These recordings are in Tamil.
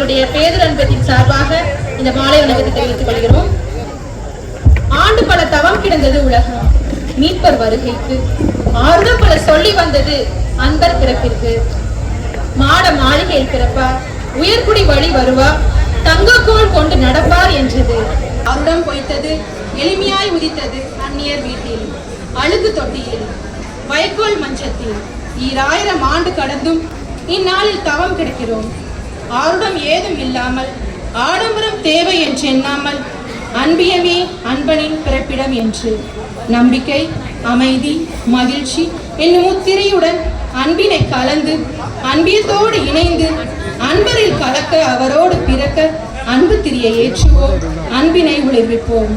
எங்களுடைய பேதர் அன்பத்தின் சார்பாக இந்த மாலை வணக்கத்தை தெரிவித்துக் கொள்கிறோம். ஆண்டு பல தவம் கிடந்தது உலகம் மீட்பர் வருகைக்கு, ஆறுதல் பல சொல்லி வந்தது அன்பர் பிறப்பிற்கு. மாட மாளிகையில் பிறப்பார், உயர்குடி வழி வருவார், தங்கக்கோள் கொண்டு நடப்பார் என்றது. அவருடன் பொய்த்தது எளிமையாய் உதித்தது அந்நியர் வீட்டில், அழுகு தொட்டியில், வைக்கோல் மஞ்சத்தில். 2000 ஆண்டு கடந்தும் இந்நாளில் தவம் கிடக்கிறோம். ஆருடம் ஏதும் இல்லாமல் ஆடம்பரம் தேவை என்று எண்ணாமல் அன்பியமே அன்பனின் பிறப்பிடம் என்று நம்பிக்கை, அமைதி, மகிழ்ச்சி என்னும் முத்திரையுடன் அன்பினை கலந்து அன்பியத்தோடு இணைந்து அன்பரில் கலக்க அவரோடு பிறக்க அன்பு திரியை ஏற்றுவோம், அன்பினை உழைவிப்போம்.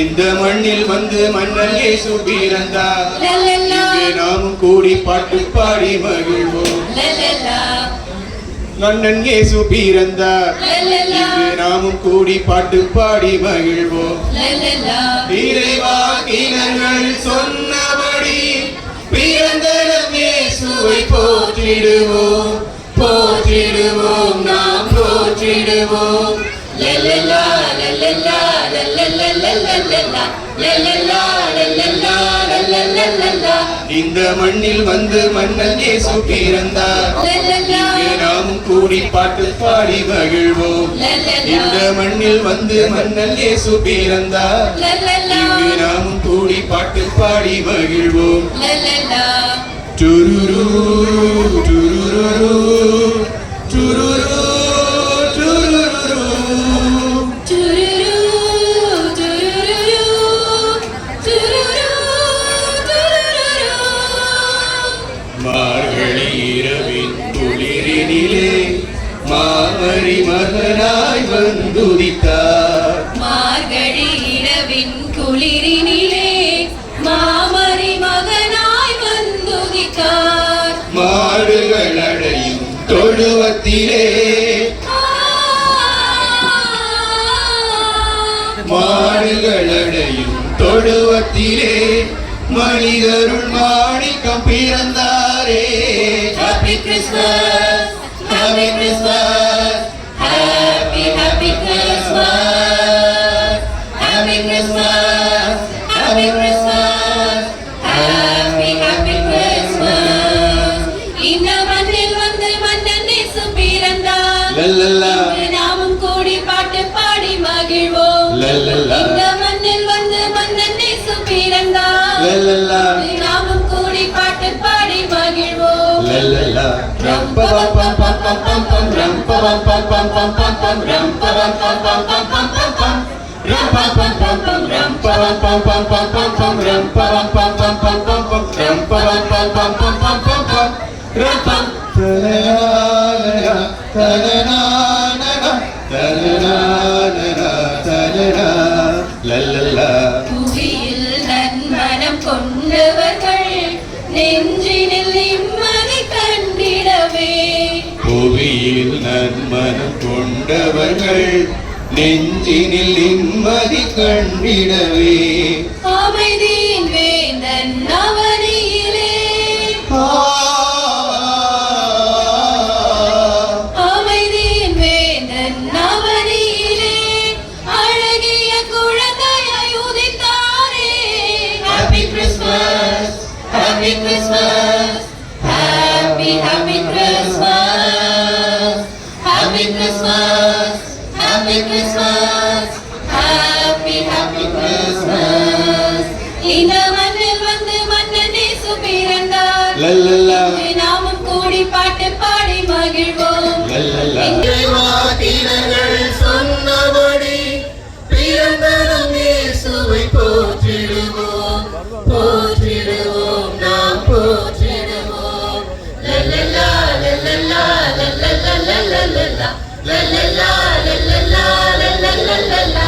இந்த மண்ணில் வந்து மன்னன் இயேசு பிறந்தார், இங்கே நாமும் கூடி பாட்டு பாடி மகிழ்வோம். மன்னன் இயேசு பிறந்தார், இங்கே நாமும் கூடி பாட்டு பாடி மகிழ்வோம். இறைவாக்கினர்கள் சொன்னபடி பிறந்த இயேசுவை போற்றிடுவோம், போற்றிடுவோம், நாம் போற்றிடுவோம். இந்த மண்ணில் வந்து மன்னன் இயேசு பிறந்தார், இங்கே நாமும் கூடி பாட்டு பாடி மகிழ்வோம். இந்த மண்ணில் வந்து மன்னன் இயேசு பிறந்தார், இங்கே நாமும் கூடி பாட்டு பாடி மகிழ்வோம். டுருரு டுருரு டுருரு மாமரி மகனாய் வந்துதித்தார். மார்கழி இரவின் குளிரினிலே மாமரி மகனாய் வந்துதித்தார். மாடுகள் அடையும் தொழுவத்திலே, மாடுகள் அடையும் தொழுவத்திலே மனிதருள் மாணிக்கம் பிறந்தாரே. Happy Christmas, Happy Christmas, Happy Happy Christmas, Happy Christmas, Happy Christmas, Happy Happy Christmas. இந்த மண்ணில் வந்து மன்னன் இயேசு பிறந்தார், நாமும் கூடி பாட்டு பாடி மகிழ்வோம். இந்த மண்ணில் வந்து மன்னன் இயேசு பிறந்தார், நாமும் கூடி பாட்டு பாடி மகிழ்வோம். ரம் பம் பம் பம் பம் பம் பம் ரம் பம் பம் பம் பம் பம் பம் ரம் பம் பம் பம் பம் பம் பம் பம் ரம் பம் பம் பம் பம் ரம் பம் பம் பம் பம் பம் பம் ரம் பம் பம் பம் பம் பம் பம் ரம் பம் பம் பம் பம் பம் பம் பம் ரம் பம் தனனா தனனா தனனா தனனா லல்லல்லா. புவியில் நன்மனம் கொண்டவர்கள் நெஞ்சினில் நிம்மதி கண்டிடவே, புவியில் நன்மனம் கொண்டவர்கள் நெஞ்சினில் நிம்மதி கண்டிடவே, அமைதியின் வேந்தன் அவனியிலே, அமைதியின் வேந்தன் அவனியிலே அழகிய குழந்தையாய் உதித்தாரே. Happy Christmas, Happy Christmas, Happy Happy Christmas, Happy Christmas, Happy Christmas, Happy Happy Christmas. இந்த மண்ணில் வந்து மன்னன் இயேசு பிறந்தார், நாமும் கூடி பாட்டு பாடி மகிழ்வோம். இறைவாக்கினர்கள் சொன்னபடி பிறந்த இயேசுவை போற்றிடுவோம், போற்றிடுவோம், நாம் போற்றிடுவோம். லல்லல்லா லல்லல்லா லல்லல்லா லல்லல்லா லல்லல்லா லல்லல்லா லல்லல்லா.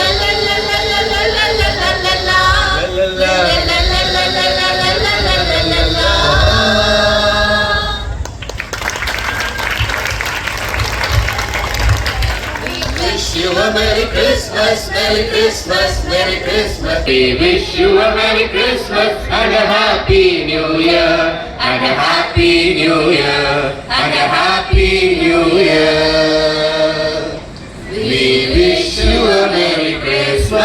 Wish you a Merry Christmas, Merry Christmas, Merry Christmas. We wish you a Merry Christmas and a Happy New Year, and a Happy New Year, and a Happy New Year. We wish you a Merry Christmas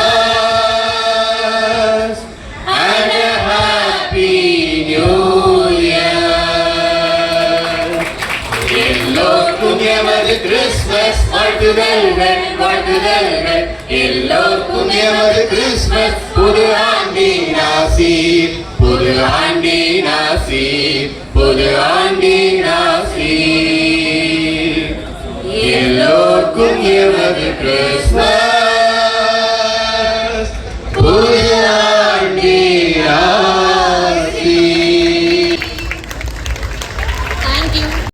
and a Happy New Year. எல்லோருக்கும் எமது கிறிஸ்மஸ் வாழ்த்துதல்கள், வாழ்த்துதல்கள். எல்லோருக்கும் எமது கிறிஸ்மஸ் புது ஆண்டின் ஆசீர், புது ஆண்டின் ஆசீர், புது ஆண்டின் ஆசீர். எல்லோருக்கும் எமது கிறிஸ்மஸ்